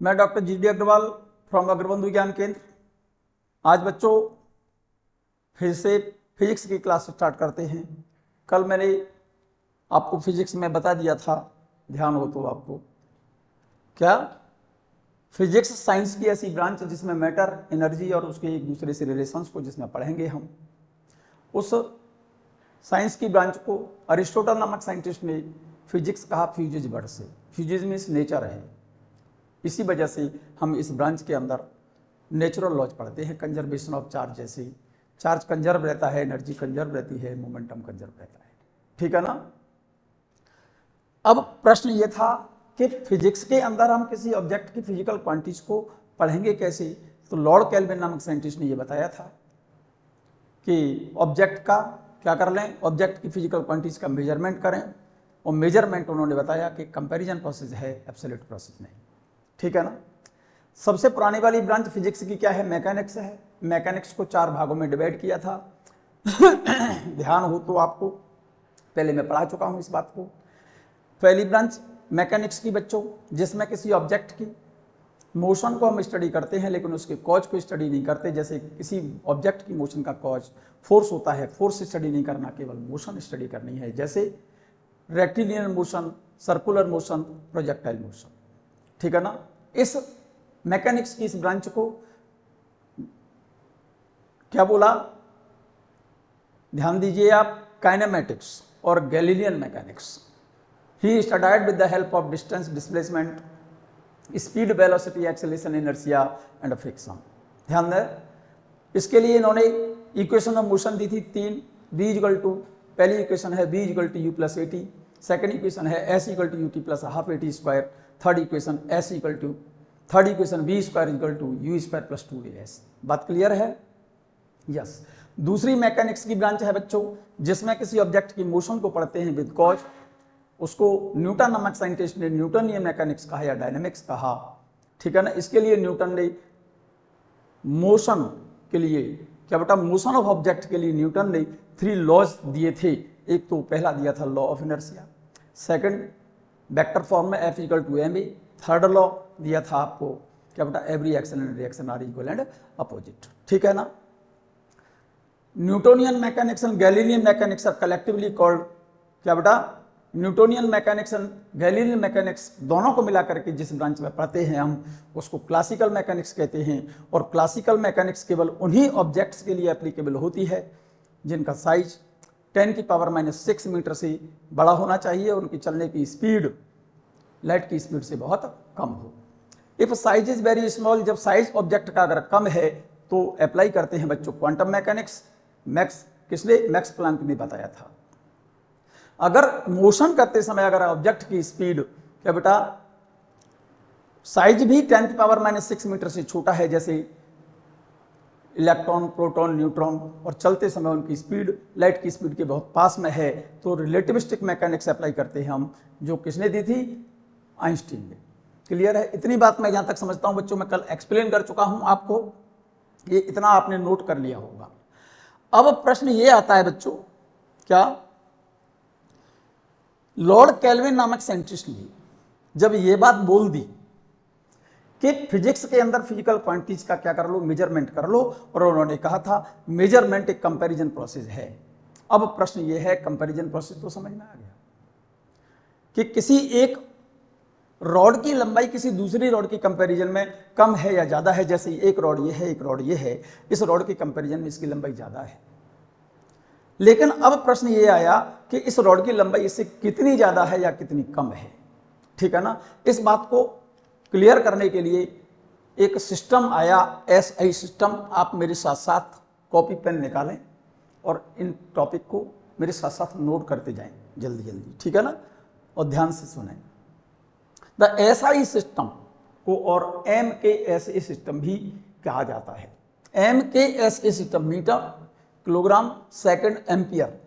मैं doctor GD. Agarwal from Agrabandhu विज्ञान केंद्र। आज बच्चों फिर से फिजिक्स की क्लास स्टार्ट करते हैं। कल मैंने आपको फिजिक्स में बता दिया था, ध्यान हो तो आपको, क्या फिजिक्स साइंस की ऐसी ब्रांच जिसमें मैटर, एनर्जी और उसके एक दूसरे से रिलेशंस को जिसमें पढ़ेंगे हम। उस साइंस की ब्रांच को अरिस्टोटल नामक साइंटिस्ट ने फिजिक्स कहा फ्यूजिज वर्ड से। फ्यूजिज मीन्स नेचर है। इसी वजह से हम इस ब्रांच के अंदर नेचुरल लॉज पढ़ते हैं। कंजर्वेशन ऑफ चार्ज, जैसे चार्ज कंजर्व रहता है, एनर्जी कंजर्व रहती है, मोमेंटम कंजर्व रहता है। ठीक है ना। अब प्रश्न ये था कि फिजिक्स के अंदर हम किसी ऑब्जेक्ट की फिजिकल क्वांटिटीज को पढ़ेंगे कैसे। तो लॉर्ड केल्विन नामक साइंटिस्ट ने यह बताया था कि ऑब्जेक्ट का क्या कर लें, ऑब्जेक्ट की फिजिकल क्वांटिटीज का मेजरमेंट करें, और मेजरमेंट उन्होंने बताया कि कंपैरिजन प्रोसेस है, एब्सोल्यूट प्रोसेस नहीं। ठीक है ना। सबसे पुरानी वाली ब्रांच फिजिक्स की क्या है, मैकेनिक्स है। मैकेनिक्स को 4 भागों में डिवाइड किया था। ध्यान हो तो आपको, पहले मैं पढ़ा चुका हूं इस बात को। पहली ब्रांच मैकेनिक्स की बच्चों, जिसमें किसी ऑब्जेक्ट की मोशन को हम स्टडी करते हैं लेकिन उसके कॉज को स्टडी नहीं करते। जैसे किसी ऑब्जेक्ट की मोशन का कॉज फोर्स होता है, फोर्स स्टडी नहीं करना, केवल मोशन स्टडी करनी है। जैसे rectilinear motion, circular motion, projectile motion. ठीक है ना। इस मैकेनिक्स की इस ब्रांच को क्या बोला, ध्यान दीजिए आप, काइनेमेटिक्स और Galilean mechanics. He studied with the help of distance, displacement, speed, velocity, acceleration, inertia and friction. ध्यान दें, इसके लिए इन्होंने इक्वेशन ऑफ मोशन दी थी 3। v इक्वल टू, पहली इक्वेशन है v equal to u plus a t, second equation है s equal to u t plus half a t square, third equation s equal to, third equation v square equal to u square plus 2as। बात clear है। Yes. दूसरी mechanics की branch है बच्चों, जिसमें किसी object की मोशन को पढ़ते हैं विद कॉज। उसको न्यूटन नामक साइंटिस्ट ने न्यूटनियन मैकेनिक्स कहा या डायनेमिक्स कहा। ठीक है ना। इसके लिए न्यूटन ने मोशन के लिए, क्या बेटा, मोशन ऑफ ऑब्जेक्ट के लिए न्यूटन ने 3 लॉज दिए थे। एक तो पहला दिया था law of inertia, second vector form में F equal to ma, third law दिया था आपको, क्या बेटा, every action and reaction are equal and opposite. ठीक है ना। Newtonian mechanics and Galilean mechanics are collectively called, क्या बेटा, Newtonian mechanics and Galilean mechanics दोनों को मिलाकर के जिस ब्रांच में पढ़ते हैं हम, उसको क्लासिकल मैकेनिक्स कहते हैं। और क्लासिकल मैकेनिक्स केवल उन्हीं ऑब्जेक्ट्स के लिए एप्लीकेबल होती है जिनका साइज 10⁻⁻⁶ मीटर से बड़ा होना चाहिए, उनकी चलने की स्पीड लाइट की स्पीड से बहुत कम हो। If size is very small, जब साइज ऑब्जेक्ट का अगर कम है तो अप्लाई करते हैं बच्चों क्वांटम मैकेनिक्स। मैक्स किसने, मैक्स प्लैंक ने बताया था। अगर मोशन करते समय अगर ऑब्जेक्ट की स्पीड, क्या बेटा, साइज भी 10⁻⁻⁶ मीटर से छोटा है, जैसे इलेक्ट्रॉन, प्रोटॉन, न्यूट्रॉन, और चलते समय उनकी स्पीड लाइट की स्पीड के बहुत पास में है, तो रिलेटिविस्टिक मैकेनिक्स अप्लाई करते हैं हम, जो किसने दी थी, आइंस्टीन ने। क्लियर है। इतनी बात मैं जहां तक समझता हूं बच्चों, मैं कल एक्सप्लेन कर चुका हूं आपको, ये इतना आपने नोट कर लिया होगा। अब प्रश्न ये आता है बच्चों, क्या लॉर्ड केल्विन नामक साइंटिस्ट ने जब ये बात बोल दी कि फिजिक्स के अंदर फिजिकल क्वांटिटीज का क्या कर लो, मेजरमेंट कर लो, और उन्होंने कहा था मेजरमेंट एक कंपैरिजन प्रोसेस है। अब प्रश्न ये है, कंपैरिजन प्रोसेस तो समझ में आ गया कि किसी एक रॉड की लंबाई किसी दूसरी रॉड की कंपैरिजन में कम है या ज्यादा है। जैसे एक रॉड ये है, एक रॉड ये है, इस रॉड की कंपैरिजन में इसकी लंबाई ज्यादा है। लेकिन अब प्रश्न ये आया कि इस रॉड की लंबाई इससे कितनी ज्यादा है या कितनी कम है। ठीक है ना। इस बात को क्लियर करने के लिए एक सिस्टम आया, SI सिस्टम। आप मेरे साथ साथ कॉपी पेन निकालें और इन टॉपिक को मेरे साथ साथ नोट करते जाएं जल्दी जल्दी। ठीक है ना। और ध्यान से सुनें। द SI सिस्टम को और MKSA सिस्टम भी कहा जाता है। MKSA system metre, kilogram, second, ampere,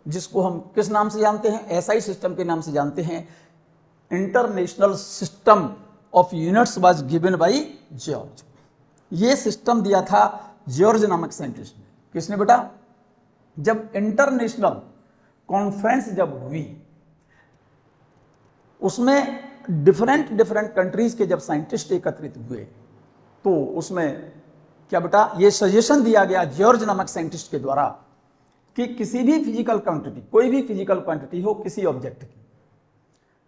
जिसको हम किस नाम से जानते हैं, SI सिस्टम के नाम से जानते हैं। International system of units was given by George. ये सिस्टम दिया था जॉर्ज नामक साइंटिस्ट ने। किसने बेटा, जब इंटरनेशनल कॉन्फ्रेंस जब हुई, उसमें डिफरेंट डिफरेंट कंट्रीज के जब साइंटिस्ट एकत्रित हुए तो उसमें क्या बेटा ये सजेशन दिया गया जॉर्ज नामक साइंटिस्ट के द्वारा कि किसी भी फिजिकल क्वांटिटी, कोई भी फिजिकल क्वांटिटी हो किसी ऑब्जेक्ट की,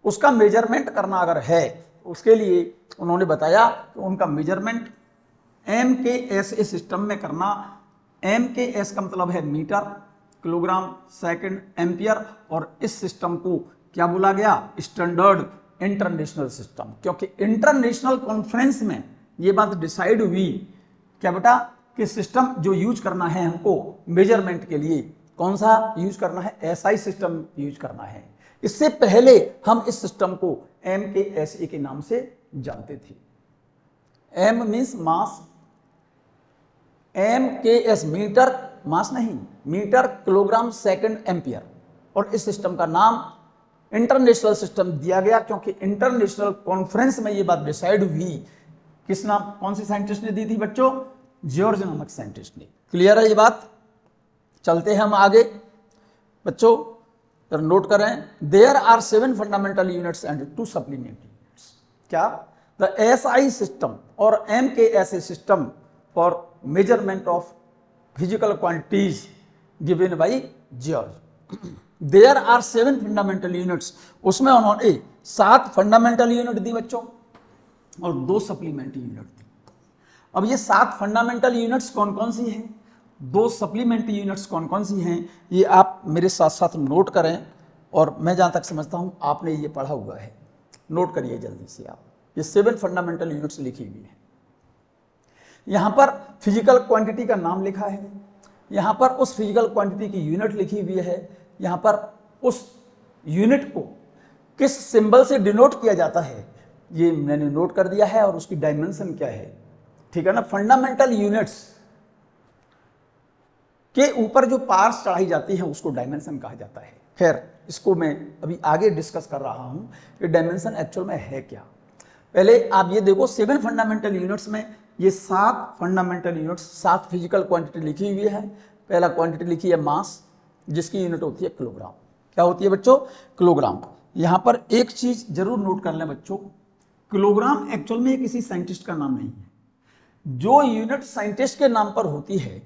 उसका मेजरमेंट करना अगर है, उसके लिए उन्होंने बताया कि उनका मेजरमेंट MKS सिस्टम में करना। MKS का मतलब है मीटर, किलोग्राम, सेकंड, एम्पियर, और इस सिस्टम को क्या बोला गया? Standard international system. क्योंकि इंटरनेशनल कॉन्फ्रेंस में ये बात डिसाइड हुई क्या बेटा कि सिस्टम जो यूज करना है हमको मेजरमेंट के लिए, कौन सा यूज करना है? SI सिस्टम यूज करना है। इससे पहले हम इस सिस्टम को MKSE के नाम से जानते थे। M means mass, MKS metre, mass नहीं, मीटर, किलोग्राम, सेकंड, एम्पियर, और इस सिस्टम का नाम इंटरनेशनल सिस्टम दिया गया क्योंकि इंटरनेशनल कॉन्फ्रेंस में ये बात डिसाइड हुई। किस नाम, कौन से साइंटिस्ट ने दी थी बच्चों? जॉर्ज नामक साइंटिस्ट ने। क्लियर है ये बात? चलते हैं हम आगे बच्चों, तो नोट करें, there are 7 fundamental units and 2 supplementary units. क्या? द SI सिस्टम और MKS system for measurement of physical quantities given by George. There are 7 fundamental units, उसमें उन्होंने 7 फंडामेंटल यूनिट दी बच्चों और 2 सप्लीमेंट्री यूनिट दी। अब ये 7 फंडामेंटल यूनिट्स कौन कौन सी हैं, 2 सप्लीमेंट्री यूनिट्स कौन कौन सी हैं, ये आप मेरे साथ साथ नोट करें। और मैं जहां तक समझता हूं आपने ये पढ़ा हुआ है, नोट करिए जल्दी से आप। ये 7 फंडामेंटल यूनिट्स लिखी हुई है। यहां पर फिजिकल क्वांटिटी का नाम लिखा है, यहां पर उस फिजिकल क्वांटिटी की यूनिट लिखी हुई है, यहां पर उस यूनिट को किस सिंबल से डिनोट किया जाता है ये मैंने नोट कर दिया है, और उसकी डायमेंशन क्या है। ठीक है ना? फंडामेंटल यूनिट्स के ऊपर जो पार्ट्स चढ़ाई जाती हैं उसको डायमेंशन कहा जाता है। खैर इसको मैं अभी आगे डिस्कस कर रहा हूं कि डायमेंशन एक्चुअल में है क्या। पहले आप ये देखो, 7 फंडामेंटल यूनिट्स में ये 7 फंडामेंटल यूनिट्स, 7 फिजिकल क्वांटिटी लिखी हुई है। पहला क्वांटिटी लिखी है मास, जिसकी यूनिट होती है किलोग्राम। क्या होती है बच्चों? किलोग्राम। यहां पर एक चीज जरूर नोट कर लें बच्चों, किलोग्राम एक्चुअल में किसी साइंटिस्ट का नाम नहीं है। जो यूनिट साइंटिस्ट के नाम पर होती है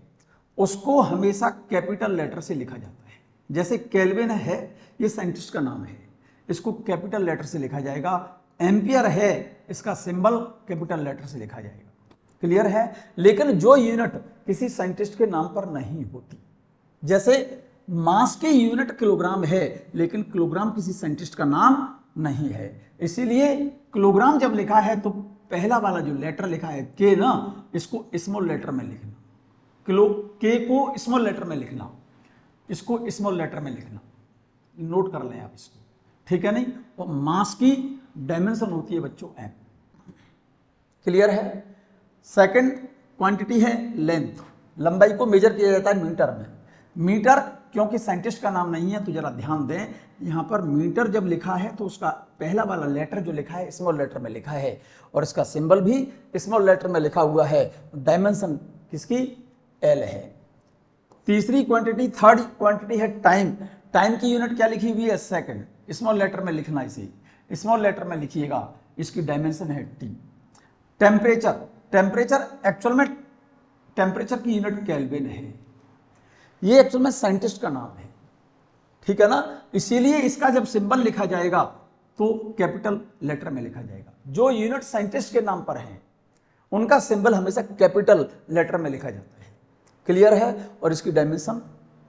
उसको हमेशा कैपिटल लेटर से लिखा जाता है। जैसे केल्विन है, ये साइंटिस्ट का नाम है, इसको कैपिटल लेटर से लिखा जाएगा। एम्पियर है, इसका सिंबल कैपिटल लेटर से लिखा जाएगा। क्लियर है? लेकिन जो यूनिट किसी साइंटिस्ट के नाम पर नहीं होती, जैसे मास की यूनिट किलोग्राम है लेकिन किलोग्राम किसी साइंटिस्ट का नाम नहीं है, इसीलिए किलोग्राम जब लिखा है तो पहला वाला जो लेटर लिखा है के ना, इसको स्मॉल लेटर में लिखना। किलो के को स्मॉल लेटर में लिखना, इसको स्मॉल लेटर में लिखना। नोट कर लें आप इसको, ठीक है नहीं? और मास की डायमेंशन होती है बच्चों m। क्लियर है? सेकंड क्वांटिटी है लेंथ, लंबाई को मेजर किया जाता है मीटर में। मीटर क्योंकि साइंटिस्ट का नाम नहीं है तो जरा ध्यान दें, यहां पर मीटर जब लिखा है तो उसका पहला वाला लेटर जो लिखा है स्मॉल लेटर में लिखा है और इसका सिंबल भी स्मॉल लेटर में लिखा हुआ है। डायमेंशन किसकी? L है। तीसरी क्वांटिटी, थर्ड क्वांटिटी है टाइम। टाइम की यूनिट क्या लिखी हुई है? सेकंड। स्मॉल लेटर में लिखना, इसे स्मॉल लेटर में लिखिएगा, इसकी डायमेंशन है T। टेम्परेचर, टेम्परेचर एक्चुअल में टेम्परेचर की यूनिट केल्विन है, ये एक्चुअल में साइंटिस्ट का नाम है। ठीक है ना? इसीलिए इसका जब सिंबल लिखा जाएगा तो कैपिटल लेटर में लिखा जाएगा। जो यूनिट साइंटिस्ट के नाम पर है उनका सिंबल हमेशा कैपिटल लेटर में लिखा जाता है। क्लियर है? और इसकी डायमेंशन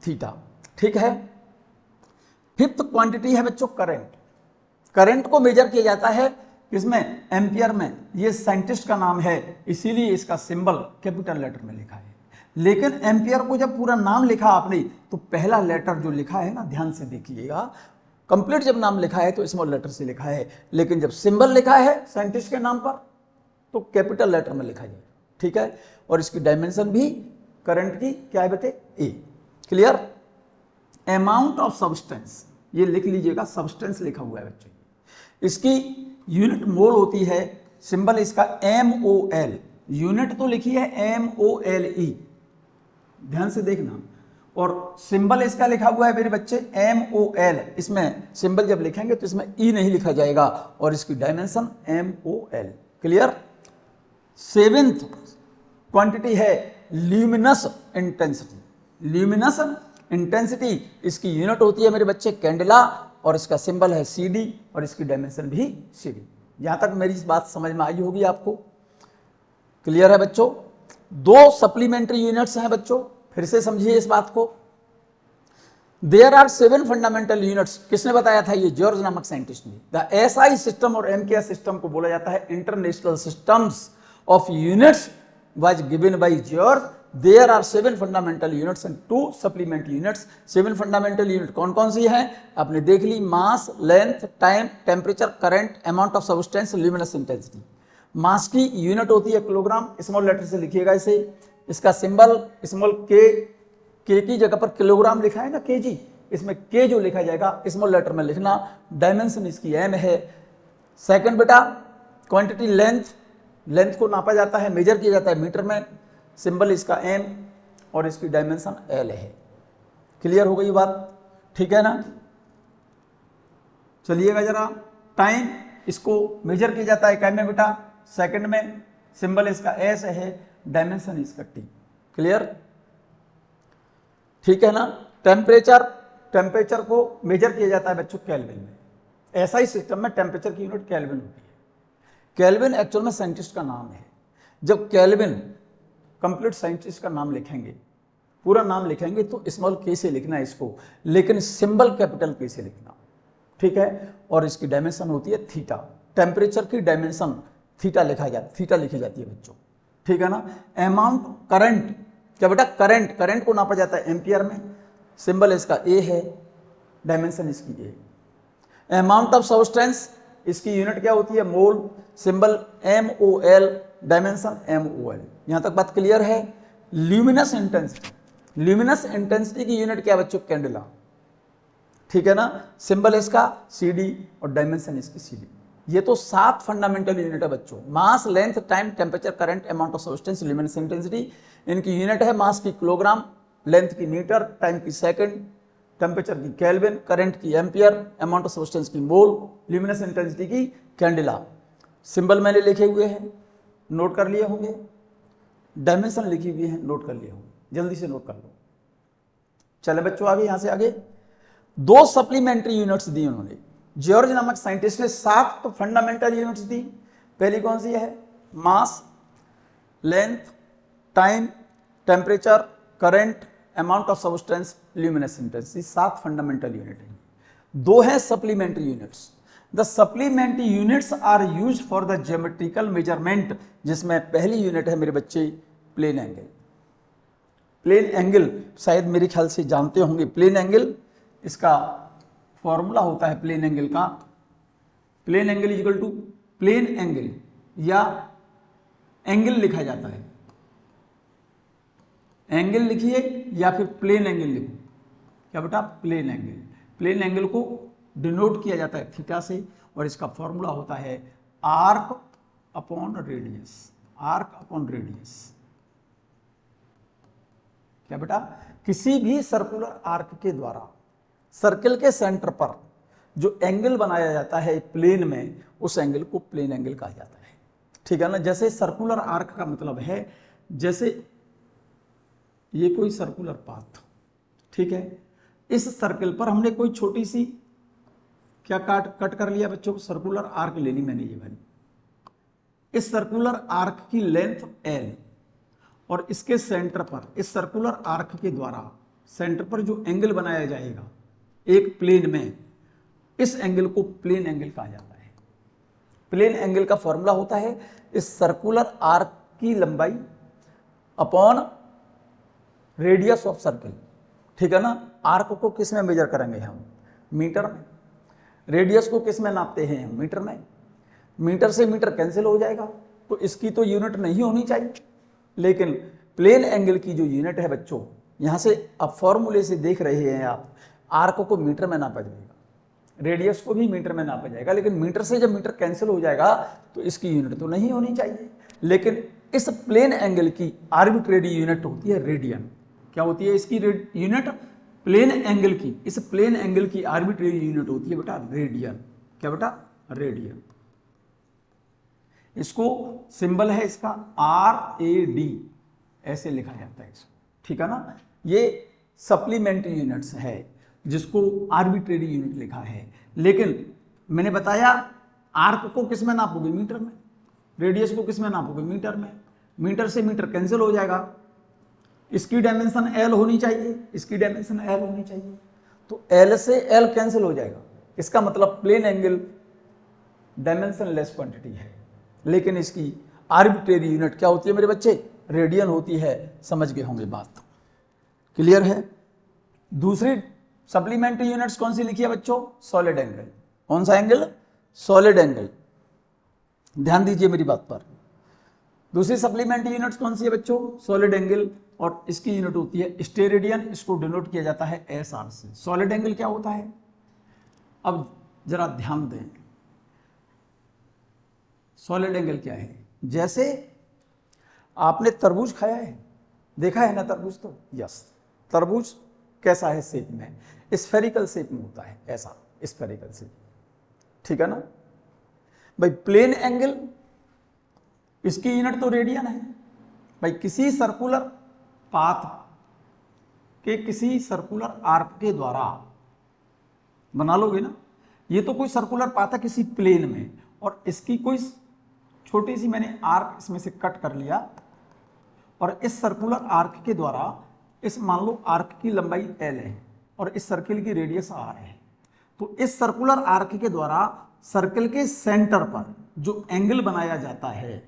थीटा। ठीक है? फिफ्थ क्वांटिटी है बच्चों करंट। करंट को मेजर किया जाता है किसमें? एम्पियर में। ये साइंटिस्ट का नाम है इसीलिए इसका सिंबल कैपिटल लेटर में लिखा है। लेकिन एम्पियर को जब पूरा नाम लिखा आपने तो पहला लेटर जो लिखा है ना, ध्यान से देखिएगा, कंप्लीट जब नाम लिखा है तो स्मॉल लेटर से लिखा है, लेकिन जब सिंबल लिखा है साइंटिस्ट के नाम पर तो कैपिटल लेटर में लिखा जाए। ठीक है? और इसकी डायमेंशन भी करंट की क्या है बेटे? ए। क्लियर? अमाउंट ऑफ सब्सटेंस, ये लिख लीजिएगा, सब्सटेंस लिखा हुआ है बच्चों। इसकी यूनिट मोल होती है, सिंबल इसका MOL। यूनिट तो लिखी है MOLE, ध्यान से देखना, और सिंबल इसका लिखा हुआ है मेरे बच्चे MOL। इसमें सिंबल जब लिखेंगे तो इसमें E नहीं लिखा जाएगा और इसकी dimension MOL। Clear. Seventh quantity है ल्यूमिनस इंटेंसिटी। ल्यूमिनस इंटेंसिटी इसकी यूनिट होती है मेरे बच्चे कैंडेला और इसका सिंबल है CD और इसकी डायमेंशन भी CD। यहां तक मेरी इस बात समझ में आई होगी आपको। क्लियर है बच्चों। दो सप्लीमेंट्री यूनिट्स हैं बच्चों, फिर से समझिए इस बात को। There are 7 fundamental units. किसने बताया था? ये जॉर्ज नामक साइंटिस्ट ने। द SI सिस्टम और MKS सिस्टम को बोला जाता है international systems of units was given by George. There are 7 fundamental units and 2 supplement units. 7 fundamental unit कौन कौन सी है आपने देख ली? Mass, length, time, temperature, current, amount of substance, luminous intensity. Mass की यूनिट होती है किलोग्राम, स्मॉल लेटर से लिखिएगा इसे। इसका सिंबल स्मॉल के की जगह पर किलोग्राम लिखा है ना, kg, इसमें के जो लिखा जाएगा स्मॉल लेटर में लिखना। डायमेंशन इसकी m है। सेकंड बेटा क्वांटिटी लेंथ, लेंथ को नापा जाता है, मेजर किया जाता है मीटर में। सिंबल इसका m और इसकी डायमेंशन L है। क्लियर हो गई बात? ठीक है ना। चलिएगा जरा। टाइम इसको मेजर किया जाता है इकाई में बेटा, सेकंड में। सिंबल इसका S है, डायमेंशन इसका T। क्लियर, ठीक है ना। टेम्परेचर, टेम्परेचर को मेजर किया जाता है बच्चों केल्विन में। ऐसा ही सिस्टम में टेम्परेचर की यूनिट केल्विन होती है। केल्विन एक्चुअल में साइंटिस्ट का नाम है। जब केल्विन कंप्लीट साइंटिस्ट का नाम लिखेंगे, पूरा नाम लिखेंगे तो स्मॉल k से लिखना है इसको, लेकिन सिंबल कैपिटल K से लिखना, ठीक है। और इसकी डायमेंशन होती है थीटा। टेम्परेचर की डायमेंशन थीटा लिखा जाता है, थीटा लिखी जाती है बच्चों, ठीक है ना। अमाउंट, करंट, क्या बेटा? करंट, करंट को नापा जाता है एम्पियर में। सिंबल इसका A है, डायमेंशन इसकी A। अमाउंट ऑफ सब्सटेंस, इसकी यूनिट क्या होती है? Mole. Symbol MOL, dimension MOL। यहां तक बात क्लियर है। ल्यूमिनस इंटेंसिटी, ल्यूमिनस इंटेंसिटी की यूनिट क्या बच्चों? कैंडेला, ठीक है ना। सिंबल इसका CD और डायमेंशन इसकी CD। ये तो 7 फंडामेंटल यूनिट है बच्चों। Mass, length, time, temperature, current, amount of substance, luminous intensity. इनकी यूनिट है मास की किलोग्राम, लेंथ की मीटर, टाइम की सेकंड, टेम्परेचर की केल्विन, करंट की एम्पियर, अमाउंट ऑफ सब्सटेंस की मोल, ल्यूमिनस इंटेंसिटी की कैंडेला। सिंबल मैंने लिखे हुए हैं, नोट कर लिए होंगे। डायमेंशन लिखी हुई है, नोट कर लिए होंगे। जल्दी से नोट कर लो। चले बच्चों आगे, यहां से आगे। 2 सप्लीमेंट्री यूनिट्स दी उन्होंने। जॉर्ज नामक साइंटिस्ट ने 7 फंडामेंटल यूनिट्स दी। पहली कौन सी है? Mass, length, time, temperature, current, amount of substance, luminous intensity. 7 fundamental unit है। 2 है supplementary units. The supplementary units are used for the geometrical measurement, जिसमें पहली यूनिट है मेरे बच्चे प्लेन एंगल। प्लेन एंगल शायद मेरे ख्याल से जानते होंगे। प्लेन एंगल, इसका फॉर्मूला होता है प्लेन एंगल का। Plane angle is equal to, plane angle या एंगल लिखा जाता है, एंगल लिखिए या फिर प्लेन एंगल लिखो। क्या बेटा? Plane angle. प्लेन एंगल को डिनोट किया जाता है थीटा से और इसका फॉर्मूला होता है arc upon radius. Arc upon radius. क्या बेटा? किसी भी सर्कुलर आर्क के द्वारा सर्कल के सेंटर पर जो एंगल बनाया जाता है प्लेन में, उस एंगल को प्लेन एंगल कहा जाता है, ठीक है ना। जैसे सर्कुलर आर्क का मतलब है, जैसे ये कोई सर्कुलर पाथ, ठीक है। इस सर्कल पर हमने कोई छोटी सी क्या कट कर लिया बच्चों को? सर्कुलर आर्क लेनी मैंने ये वाली। इस सर्कुलर आर्क की लेंथ L और इसके सेंटर पर, इस सर्कुलर आर्क के द्वारा सेंटर पर जो एंगल बनाया जाएगा एक प्लेन में, इस एंगल को प्लेन एंगल कहा जाता है। प्लेन एंगल का फॉर्मूला होता है इस सर्कुलर आर्क की लंबाई अपॉन रेडियस ऑफ सर्कल, ठीक है ना। आर्क को किस में मेजर करेंगे हम? मीटर में। रेडियस को किस में नापते हैं हम? मीटर में। मीटर से मीटर कैंसिल हो जाएगा, तो इसकी तो यूनिट नहीं होनी चाहिए, लेकिन प्लेन एंगल की जो यूनिट है बच्चों, यहां से अब फॉर्मूले से देख रहे हैं आप, आर्क को मीटर में नापा जाएगा, रेडियस को भी मीटर में नापा जाएगा, लेकिन मीटर से जब मीटर कैंसिल हो जाएगा तो इसकी यूनिट तो नहीं होनी चाहिए। लेकिन इस प्लेन एंगल की आर्बिट्रेरी यूनिट होती है रेडियन। क्या होती है इसकी यूनिट? प्लेन एंगल की, इस प्लेन एंगल की आर्बिट्रेरी यूनिट होती है बेटा रेडियन। क्या बेटा? रेडियन। इसको सिंबल है इसका RAD, ऐसे लिखा जाता है इसको, ठीक है ना। ये सप्लीमेंट्री यूनिट्स है जिसको आर्बिट्रेरी यूनिट लिखा है। लेकिन मैंने बताया आर्क को किस में नापोगे? मीटर में। रेडियस को किस में नापोगे? मीटर में। मीटर से मीटर कैंसिल हो जाएगा, इसकी डायमेंशन L होनी चाहिए, इसकी डायमेंशन L होनी चाहिए, तो L से L कैंसिल हो जाएगा। इसका मतलब plane angle dimensionless quantity है, लेकिन इसकी आर्बिट्रेरी यूनिट क्या होती है मेरे बच्चे? रेडियन होती है। समझ गए होंगे बात, क्लियर है। दूसरी सप्लीमेंट्री यूनिट्स कौन सी लिखी है बच्चों? Solid angle. कौन सा एंगल? Solid angle. ध्यान दीजिए मेरी बात पर। दूसरी सप्लीमेंट्री यूनिट्स कौन सी है बच्चों? सॉलिड एंगल, और इसकी यूनिट होती है स्टेरेडियन। इसको डिनोट किया जाता है SR से। सॉलिड एंगल क्या होता है? अब जरा ध्यान दें, सॉलिड एंगल क्या है? जैसे आपने तरबूज खाया है, देखा है ना तरबूज? तो यस, तरबूज कैसा है शेप में? स्फेरिकल शेप में होता है, ऐसा स्फेरिकल शेप, ठीक है ना भाई। प्लेन एंगल, इसकी यूनिट तो रेडियन है भाई। किसी सर्कुलर पाथ के किसी सर्कुलर आर्क के द्वारा बना लोगे ना, ये तो कोई सर्कुलर पाथ है किसी प्लेन में, और इसकी कोई छोटी सी मैंने आर्क इसमें से कट कर लिया, और इस सर्कुलर आर्क के द्वारा, इस मान लो आर्क की लंबाई L है और इस सर्किल की रेडियस R है, तो इस सर्कुलर आर्क के द्वारा सर्किल के सेंटर पर जो एंगल बनाया जाता है,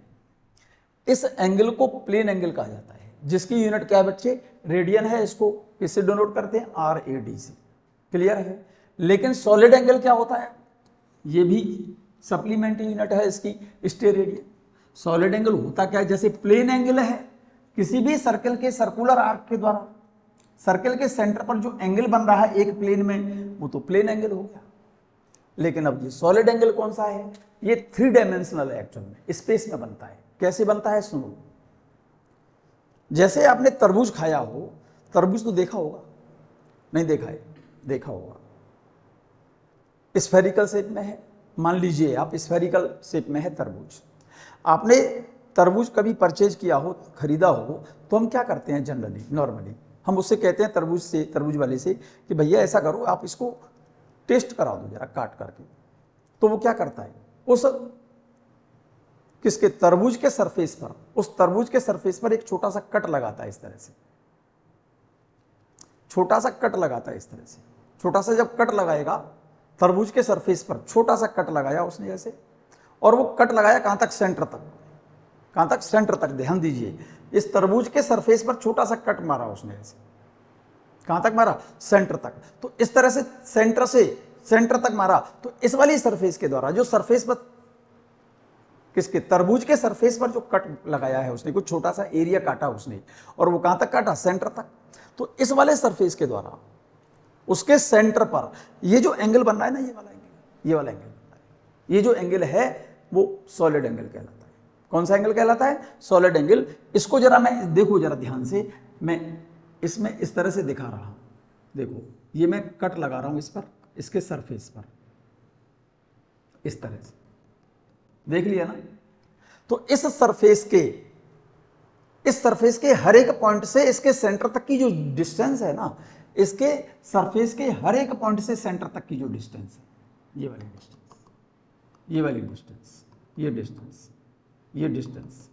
इस एंगल को प्लेन एंगल कहा जाता है, जिसकी यूनिट क्या है बच्चे? रेडियन है। इसको किससे डिनोट करते हैं? RAD से। क्लियर है। लेकिन सॉलिड एंगल क्या होता है? ये भी सप्लीमेंट्री यूनिट है इसकी, स्टेरेडियन। सॉलिड एंगल होता क्या है? जैसे प्लेन एंगल है, किसी भी सर्कल के सर्कुलर आर्क के द्वारा सर्कल के सेंटर पर जो एंगल बन रहा है एक प्लेन में, वो तो प्लेन एंगल हो गया। लेकिन अब ये सॉलिड एंगल कौन सा है? ये 3 डायमेंशनल है, एक्चुअल में स्पेस में बनता है। कैसे बनता है सुनो। जैसे आपने तरबूज खाया हो, तरबूज तो देखा होगा, नहीं देखा है? देखा होगा, स्फेरिकल शेप में है। मान लीजिए आप स्फेरिकल शेप में है तरबूज। आपने तरबूज कभी परचेज किया हो, खरीदा हो, तो हम क्या करते हैं जनरली, नॉर्मली हम उससे कहते हैं तरबूज वाले से कि भैया ऐसा करो, आप इसको टेस्ट करा दो जरा काट करके। तो वो क्या करता है? उस किसके? तरबूज के सरफेस पर, उस तरबूज के सरफेस पर एक छोटा सा कट लगाता है, इस तरह से छोटा सा कट लगाता है, इस तरह से छोटा सा जब कट लगाएगा तरबूज के सरफेस पर, छोटा सा कट लगाया उसने ऐसे, और वो कट लगाया कहां तक? सेंटर तक। कहां तक? सेंटर तक। ध्यान दीजिए, इस तरबूज के सरफेस पर छोटा सा कट मारा उसने ऐसे, कहां तक मारा? सेंटर तक। तो इस तरह से सेंटर से सेंटर तक मारा, तो इस वाली सरफेस के द्वारा, जो सरफेस पर किसके? तरबूज के सरफेस पर जो कट लगाया है उसने, कुछ छोटा सा एरिया काटा उसने, और वो कहां तक काटा? सेंटर तक। तो इस वाले सरफेस के द्वारा उसके सेंटर पर ये जो एंगल बन रहा है ना, ये वाला एंगल, ये वाला एंगल बन रहा है, ये जो एंगल है वो सॉलिड एंगल कहलाता है। कौन सा एंगल कहलाता है? Solid angle. इसको जरा मैं देखो जरा ध्यान से, मैं इसमें इस तरह से दिखा रहा हूं, देखो ये मैं कट लगा रहा हूं इस पर, इसके सरफेस पर, इस तरह से, देख लिया ना। तो इस सरफेस के हर एक पॉइंट से इसके सेंटर तक की जो डिस्टेंस है ना, इसके सरफेस के हर एक पॉइंट से सेंटर तक की जो डिस्टेंस है, ये वाली डिस्टेंस, ये वाली डिस्टेंस, ये डिस्टेंस, ये डिस्टेंस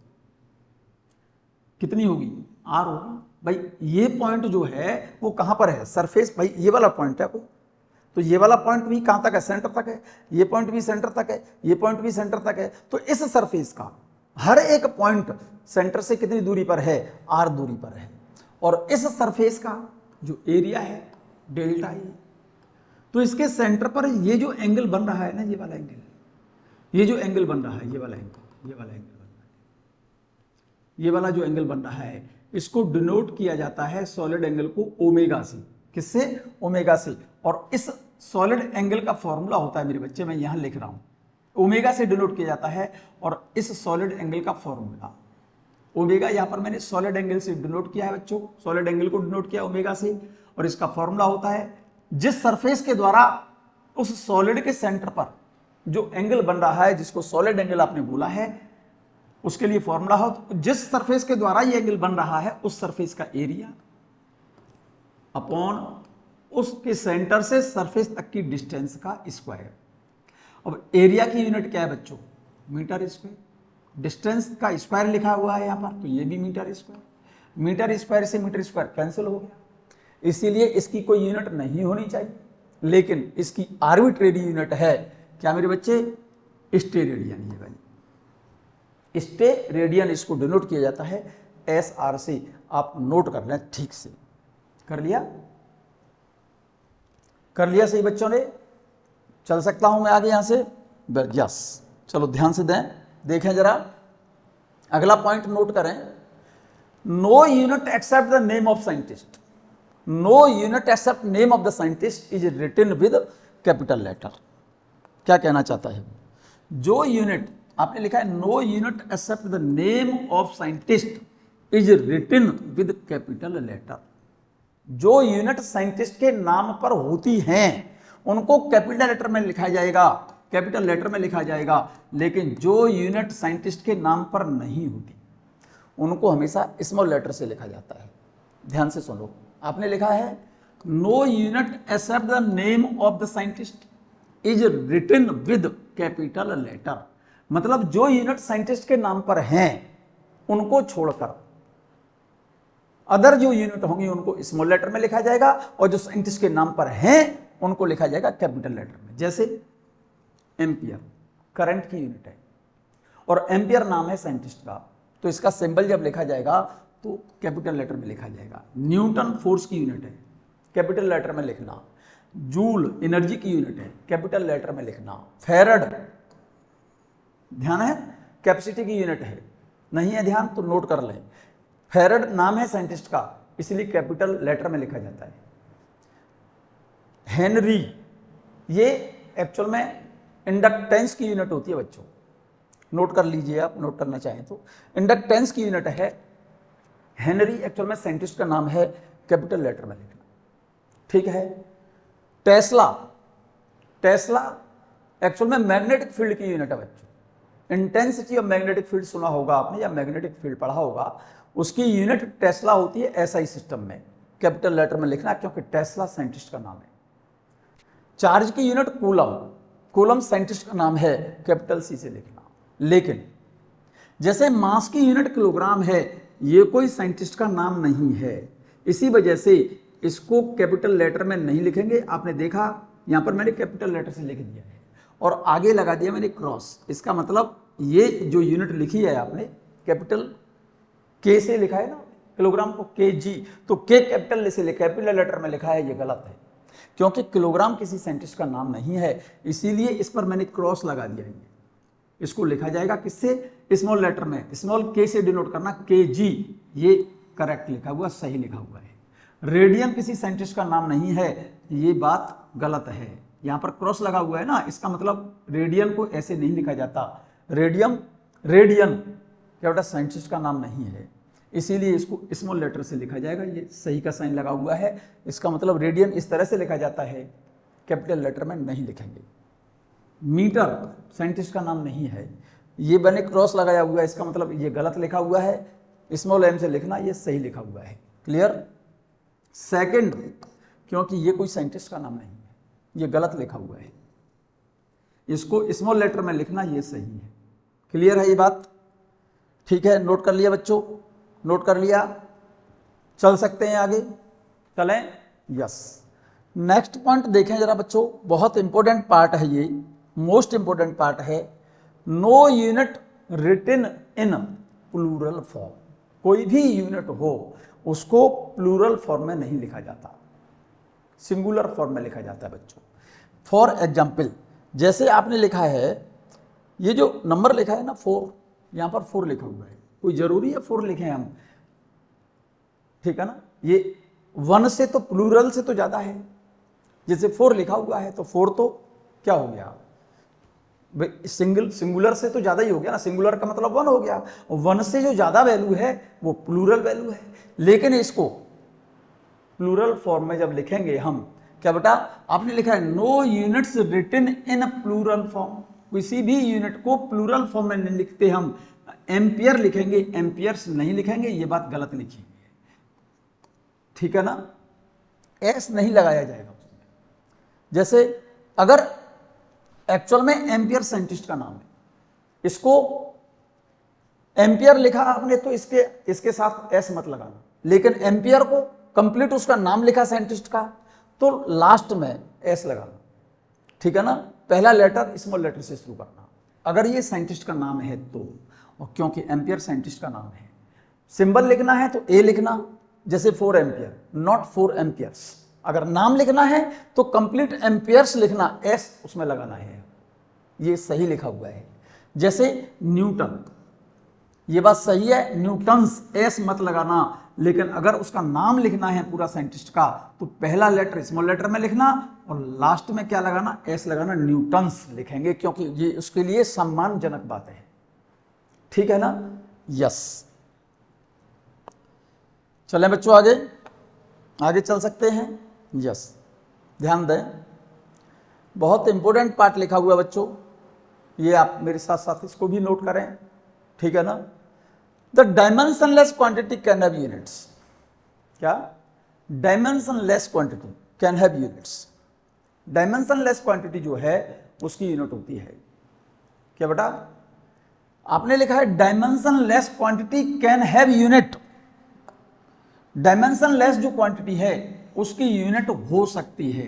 कितनी होगी? R होगी भाई। ये पॉइंट जो है वो कहां पर है? सरफेस भाई, ये वाला पॉइंट है, तो ये वाला पॉइंट भी कहां तक है? सेंटर तक है। ये पॉइंट भी सेंटर तक है, ये पॉइंट भी सेंटर तक है। तो इस सरफेस का हर एक पॉइंट सेंटर से कितनी दूरी पर है? R दूरी पर है। और इस सरफेस का जो एरिया है डेल्टा E। तो इसके सेंटर पर ये जो एंगल बन रहा है ना, ये वाला एंगल, ये जो एंगल बन रहा है, ये वाला एंगल, ये वाला एंगल बन रहा है, ये वाला जो एंगल बन रहा है, इसको डिनोट किया जाता है सॉलिड एंगल को ओमेगा से। किससे? ओमेगा से। और इस सॉलिड एंगल का फॉर्मूला होता है मेरे बच्चे, मैं यहां लिख रहा हूं, ओमेगा से डिनोट किया जाता है। और इस सॉलिड एंगल का फॉर्मूला ओमेगा यहाँ पर मैंने सॉलिड एंगल से डिनोट किया है बच्चों, सॉलिड एंगल को डिनोट किया ओमेगा से, और इसका फॉर्मूला होता है जिस सरफेस के द्वारा उस सॉलिड के सेंटर पर जो एंगल बन रहा है, जिसको सॉलिड एंगल आपने बोला है, उसके लिए फॉर्मूला हो जिस सरफेस के द्वारा ये एंगल बन रहा है उस सरफेस का एरिया अपॉन उसके सेंटर से सरफेस तक की डिस्टेंस का स्क्वायर। अब एरिया की यूनिट क्या है बच्चों? Metre square. डिस्टेंस का स्क्वायर लिखा हुआ है यहां पर, तो ये भी मीटर स्क्वायर। मीटर स्क्वायर से मीटर स्क्वायर कैंसिल हो गया, इसीलिए इसकी कोई यूनिट नहीं होनी चाहिए, लेकिन इसकी आर्बिट्रेरी यूनिट है क्या मेरे बच्चे? Stay radian. ये वाली स्टे रेडियन इसको डिनोट किया जाता है SR से। आप नोट कर लें ठीक से। कर लिया? कर लिया सही बच्चों ने? चल सकता हूं मैं आगे यहां से? यस, चलो ध्यान से देखें जरा, अगला पॉइंट नोट करें। No unit except the name of scientist, no unit except name of the scientist is written with capital letter. क्या कहना चाहता है? जो यूनिट आपने लिखा है no unit except the name of scientist is written with capital letter. जो unit scientist के नाम पर होती हैं उनको कैपिटल लेटर में लिखा जाएगा, कैपिटल लेटर में लिखा जाएगा, लेकिन जो यूनिट साइंटिस्ट के नाम पर नहीं होती उनको हमेशा स्मॉल लेटर से लिखा जाता है। ध्यान से सुनो, आपने लिखा है no unit except the name of the scientist is written with capital letter, मतलब जो यूनिट साइंटिस्ट के नाम पर हैं उनको छोड़कर अदर जो यूनिट होंगी उनको स्मॉल लेटर में लिखा जाएगा, और जो साइंटिस्ट के नाम पर हैं उनको लिखा जाएगा कैपिटल लेटर में। जैसे एम्पियर करंट की यूनिट है और एम्पियर नाम है साइंटिस्ट का, तो इसका सिंबल जब लिखा जाएगा तो कैपिटल लेटर में लिखा जाएगा। न्यूटन फोर्स की यूनिट है, कैपिटल लेटर में लिखना। जूल एनर्जी की यूनिट है, कैपिटल लेटर में लिखना। फेरड ध्यान है कैपेसिटी की यूनिट है, नहीं है ध्यान तो नोट कर लें। फेरड नाम है साइंटिस्ट का, इसलिए कैपिटल लेटर में लिखा जाता है। हेनरी ये एक्चुअल में इंडक्टेंस की यूनिट होती है बच्चों, नोट कर लीजिए आप, नोट करना चाहें तो इंडक्टेंस की यूनिट है हेनरी, एक्चुअल में साइंटिस्ट का नाम है, कैपिटल लेटर में लिखना। ठीक है। टेस्ला, टेस्ला एक्चुअल में मैग्नेटिक फील्ड की यूनिट है बच्चों। इंटेंसिटी ऑफ मैग्नेटिक फील्ड सुना होगा आपने या मैग्नेटिक फील्ड पढ़ा होगा, उसकी यूनिट टेस्ला होती है SI सिस्टम में, कैपिटल लेटर में लिखना क्योंकि टेस्ला साइंटिस्ट का नाम है। चार्ज की यूनिट कूलम, कूलम साइंटिस्ट का नाम है, कैपिटल C से लिखना। लेकिन जैसे मास की यूनिट किलोग्राम है, ये कोई साइंटिस्ट का नाम नहीं है, इसी वजह से इसको कैपिटल लेटर में नहीं लिखेंगे। आपने देखा यहां पर मैंने कैपिटल लेटर से लिख दिया है और आगे लगा दिया मैंने क्रॉस, इसका मतलब ये जो यूनिट लिखी है आपने कैपिटल K से लिखा है ना, किलोग्राम को KG, तो K कैपिटल से कैपिटल लेटर में लिखा है, ये गलत है क्योंकि किलोग्राम किसी साइंटिस्ट का नाम नहीं है, इसीलिए इस पर मैंने क्रॉस लगा दिया है। इसको लिखा जाएगा किससे? स्मॉल लेटर में, स्मॉल K से डिनोट करना, KG, ये करेक्ट लिखा हुआ, सही लिखा हुआ है। रेडियन किसी साइंटिस्ट का नाम नहीं है, ये बात गलत है। यहां पर क्रॉस लगा हुआ है ना, इसका मतलब रेडियन को ऐसे नहीं लिखा जाता। रेडियम, रेडियन क्या बेटा साइंटिस्ट का नाम नहीं है, इसीलिए इसको स्मॉल लेटर से लिखा जाएगा। ये सही का साइन लगा हुआ है, इसका मतलब रेडियन इस तरह से लिखा जाता है, कैपिटल लेटर में नहीं लिखेंगे। मीटर साइंटिस्ट का नाम नहीं है, ये मैंने क्रॉस लगाया हुआ है, इसका मतलब ये गलत लिखा हुआ है, स्मॉल m से लिखना, ये सही लिखा हुआ है। क्लियर? सेकंड, क्योंकि ये कोई साइंटिस्ट का नाम नहीं है, ये गलत लिखा हुआ है, इसको स्मॉल लेटर में लिखना, ये सही है। क्लियर है ये बात? ठीक है, नोट कर लिया बच्चों, नोट कर लिया? चल सकते हैं आगे, चलें? यस। नेक्स्ट पॉइंट देखें जरा बच्चों, बहुत इंपॉर्टेंट पार्ट है ये, मोस्ट इंपॉर्टेंट पार्ट है। No unit written in plural form, कोई भी यूनिट हो उसको प्लूरल फॉर्म में नहीं लिखा जाता, सिंगुलर फॉर्म में लिखा जाता है बच्चों। फॉर एग्जाम्पल, जैसे आपने लिखा है, ये जो नंबर लिखा है ना 4, यहां पर 4 लिखा हुआ है, कोई जरूरी है 4 लिखे हम? ठीक है ना, ये 1 से तो प्लूरल से तो ज्यादा है, जैसे 4 लिखा हुआ है तो 4 तो क्या हो गया, सिंगुलर से तो ज्यादा ही हो गया ना, सिंगुलर का मतलब 1 हो गया, 1 से जो ज्यादा वैल्यू है वो प्लूरल वैल्यू है। लेकिन इसको प्लूरल फॉर्म में जब लिखेंगे हम, क्या बेटा आपने लिखा है no units written in plural form, किसी भी यूनिट को प्लूरल फॉर्म में नहीं लिखते हम, एम्पियर लिखेंगे, एम्पियर्स नहीं लिखेंगे, ये बात गलत लिखी, ठीक है ना, एस नहीं लगाया जाएगा। जैसे अगर एक्चुअल में एम्पियर साइंटिस्ट का नाम है, इसको एम्पियर लिखा आपने तो इसके साथ एस मत लगाना, लेकिन एम्पियर को कंप्लीट उसका नाम लिखा साइंटिस्ट का तो लास्ट में एस लगाना, ठीक है ना, पहला लेटर स्मॉल लेटर से शुरू करना अगर ये साइंटिस्ट का नाम है तो, और क्योंकि एम्पियर साइंटिस्ट का नाम है। सिंबल लिखना है तो ए लिखना, जैसे 4 एम्पियर, नॉट 4 एम्पियर्स। अगर नाम लिखना है तो कंप्लीट एम्पियर्स लिखना, एस उसमें लगाना है, ये सही लिखा हुआ है। जैसे न्यूटन, ये बात सही है, न्यूटन्स एस मत लगाना, लेकिन अगर उसका नाम लिखना है पूरा साइंटिस्ट का तो पहला लेटर स्मॉल लेटर में लिखना और लास्ट में क्या लगाना, एस लगाना, न्यूटन्स लिखेंगे, क्योंकि ये उसके लिए सम्मानजनक बात है, ठीक है ना। यस, चलें बच्चों आगे चल सकते हैं। यस, ध्यान दें, बहुत इंपॉर्टेंट पार्ट लिखा हुआ है बच्चों, ये आप मेरे साथ साथ इसको भी नोट करें, ठीक है ना। The dimensionless quantity can have units, क्या dimensionless quantity can have units, dimensionless quantity जो है उसकी यूनिट होती है, क्या बेटा आपने लिखा है dimensionless quantity can have unit, dimensionless जो क्वांटिटी है उसकी यूनिट हो सकती है,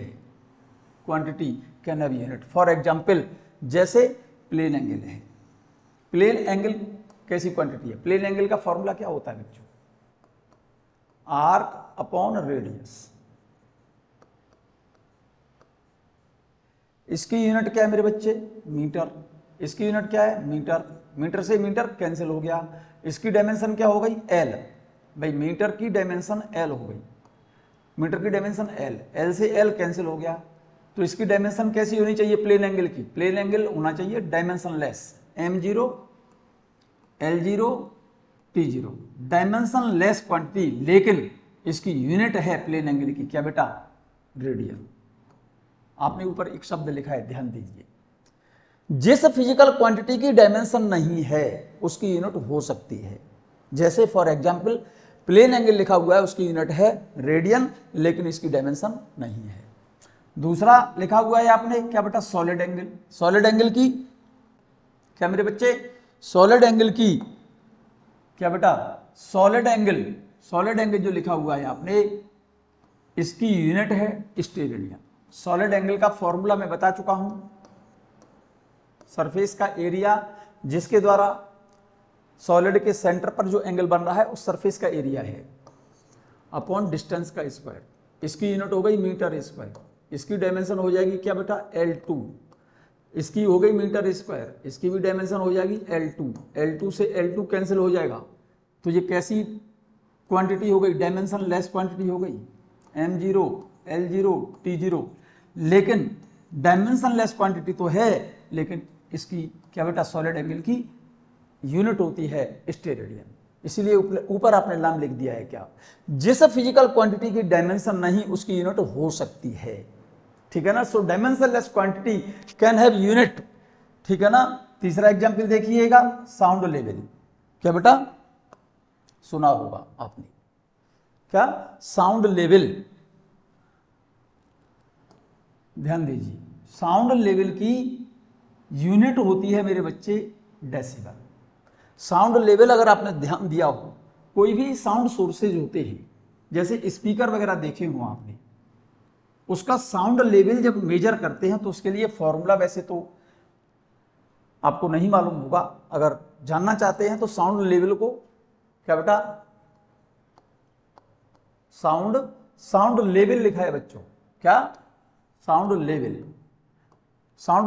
quantity can have unit. For example जैसे प्लेन एंगल है, प्लेन एंगल कैसी क्वांटिटी है, प्लेन एंगल का फॉर्मूला क्या होता है बच्चों, आर्क अपॉन रेडियस, इसकी यूनिट क्या है मेरे बच्चे, मीटर, इसकी यूनिट क्या है मीटर, मीटर से मीटर कैंसिल हो गया, इसकी डायमेंशन क्या हो गई एल, भाई मीटर की डायमेंशन एल हो गई, मीटर की डायमेंशन एल, एल से एल कैंसिल हो गया, तो इसकी डायमेंशन कैसी होनी चाहिए प्लेन एंगल की, प्लेन एंगल होना चाहिए dimensionless, m0 l0 t0, dimensionless quantity, लेकिन इसकी यूनिट है प्लेन एंगल की क्या बेटा, रेडियन। आपने ऊपर एक शब्द लिखा है, ध्यान दीजिए, जिस फिजिकल क्वांटिटी की डायमेंशन नहीं है उसकी यूनिट हो सकती है, जैसे फॉर एग्जांपल प्लेन एंगल लिखा हुआ है उसकी यूनिट है रेडियन, लेकिन इसकी डायमेंशन नहीं है। दूसरा लिखा हुआ है आपने क्या बेटा, सॉलिड एंगल, सॉलिड एंगल की क्या मेरे बच्चे, सॉलिड एंगल की क्या बेटा, सॉलिड एंगल जो लिखा हुआ है आपने इसकी यूनिट है स्टेरेडियन। सॉलिड एंगल का फॉर्मूला मैं बता चुका हूं, सरफेस का एरिया जिसके द्वारा सॉलिड के सेंटर पर जो एंगल बन रहा है उस सरफेस का एरिया है अपॉन डिस्टेंस का स्क्वायर, इसकी यूनिट हो गई मीटर स्क्वायर, इसकी डायमेंशन हो जाएगी क्या बेटा L2, इसकी हो गई मीटर स्क्वायर, इसकी भी डायमेंशन हो जाएगी L2, L2 से L2 कैंसिल हो जाएगा, तो ये कैसी क्वांटिटी हो गई, डायमेंशन लेस क्वांटिटी हो गई, m0 l0 t0, लेकिन डायमेंशन लेस क्वांटिटी तो है, लेकिन इसकी क्या बेटा सॉलिड एंगल की यूनिट होती है स्टेरेडियन, इसीलिए ऊपर आपने नाम लिख दिया है क्या, जिस फिजिकल क्वांटिटी की डायमेंशन नहीं उसकी यूनिट हो सकती है, ठीक है ना। So dimensionless quantity can have unit, ठीक है ना। तीसरा एग्जांपल देखिएगा, साउंड लेवल, क्या बेटा सुना होगा आपने, क्या साउंड लेवल, ध्यान दीजिए, साउंड लेवल की यूनिट होती है मेरे बच्चे डेसिबल। साउंड लेवल अगर आपने ध्यान दिया हो, कोई भी साउंड सोर्सेज होते हैं जैसे स्पीकर वगैरह देखे हो आपने, उसका साउंड लेवल जब मेजर करते हैं तो उसके लिए फॉर्मूला वैसे तो आपको नहीं मालूम होगा, अगर जानना चाहते हैं तो साउंड लेवल को क्या बेटा साउंड लेवल लिखा है बच्चों, क्या साउंड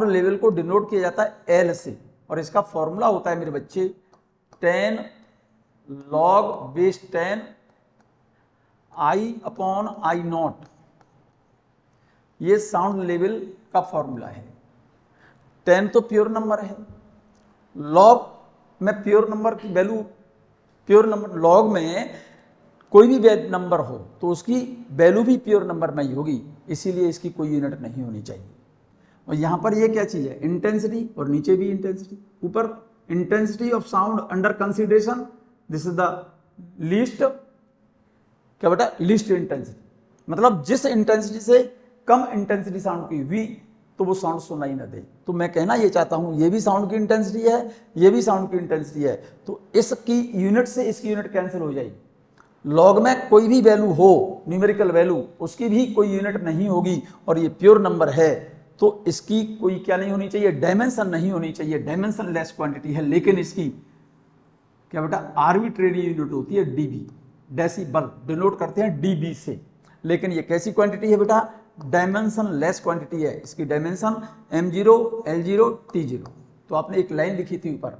लेवल को डिनोट किया जाता है एल से, और इसका फॉर्मूला होता है मेरे बच्चे 10 log base 10 I/I0, ये साउंड लेवल का फॉर्मूला है। 10 तो प्योर नंबर है, लॉग में प्योर नंबर की वैल्यू, प्योर नंबर लॉग में कोई भी नंबर हो तो उसकी वैल्यू भी प्योर नंबर नहीं होगी, इसीलिए इसकी कोई यूनिट नहीं होनी चाहिए। और यहाँ पर ये क्या चीज़ है, इंटेंसिटी, और नीचे भी इंटेंसिटी, ऊपर intensity of sound under consideration, this is the least, क्या बेटा, लीस्ट इंटेंसिटी, मतलब जिस इंटेंसिटी से कम इंटेंसिटी साउंड की हुई तो वो साउंड सुनाई ना दे। तो मैं कहना ये चाहता हूं ये भी साउंड की इंटेंसिटी है, ये भी साउंड की इंटेंसिटी है, तो इसकी यूनिट से इसकी यूनिट कैंसिल हो जाएगी। लॉग में कोई भी वैल्यू हो, न्यूमेरिकल वैल्यू, उसकी भी कोई यूनिट नहीं होगी, और ये प्योर नंबर है तो इसकी कोई क्या नहीं होनी चाहिए, डायमेंशन नहीं होनी चाहिए, डायमेंशन लेस क्वांटिटी है, लेकिन इसकी क्या बेटा आर्बिट्रेरी यूनिट होती है डीबी, डेसिबल डिनोट करते हैं डीबी से, लेकिन ये कैसी क्वांटिटी है बेटा, डायमेंशन लेस क्वांटिटी है, इसकी डायमेंशन m0 l0 t0। तो आपने एक लाइन लिखी थी ऊपर,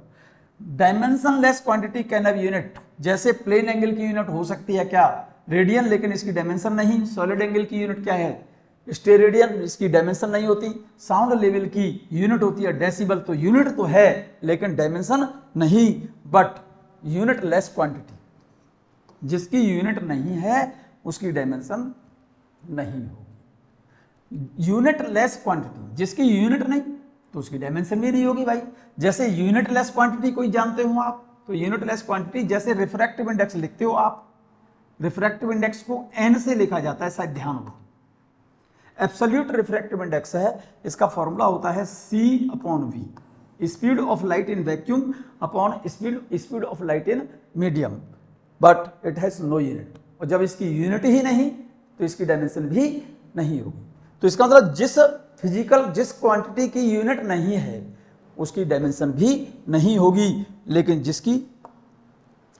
dimension less quantity can have unit, जैसे प्लेन एंगल की यूनिट हो सकती है क्या, रेडियन, लेकिन इसकी डायमेंशन नहीं। सॉलिड एंगल की यूनिट क्या है, स्टेरेडियन, इसकी डायमेंशन नहीं होती। साउंड लेवल की यूनिट होती है डेसिबल, तो यूनिट तो है लेकिन डायमेंशन नहीं, बट यूनिट लेस क्वांटिटी, जिसकी यूनिट नहीं है उसकी डायमेंशन नहीं होगी। यूनिट लेस क्वांटिटी, जिसकी यूनिट नहीं तो उसकी डायमेंशन भी नहीं होगी भाई। जैसे यूनिट लेस क्वांटिटी कोई जानते हो आप, तो यूनिट लेस क्वांटिटी जैसे रिफ्रैक्टिव इंडेक्स लिखते हो आप, रिफ्रैक्टिव इंडेक्स को n से लिखा जाता है, शायद ध्यान हो। एब्सोल्यूट रिफ्रैक्टिव इंडेक्स है, इसका फॉर्मूला होता है c/v, speed of light in vacuum upon speed of light in medium, but it has no unit. और जब इसकी यूनिट ही नहीं तो इसकी डायमेंशन भी नहीं होगी। तो इसका मतलब जिस फिजिकल, जिस क्वांटिटी की यूनिट नहीं है उसकी डायमेंशन भी नहीं होगी, लेकिन जिसकी,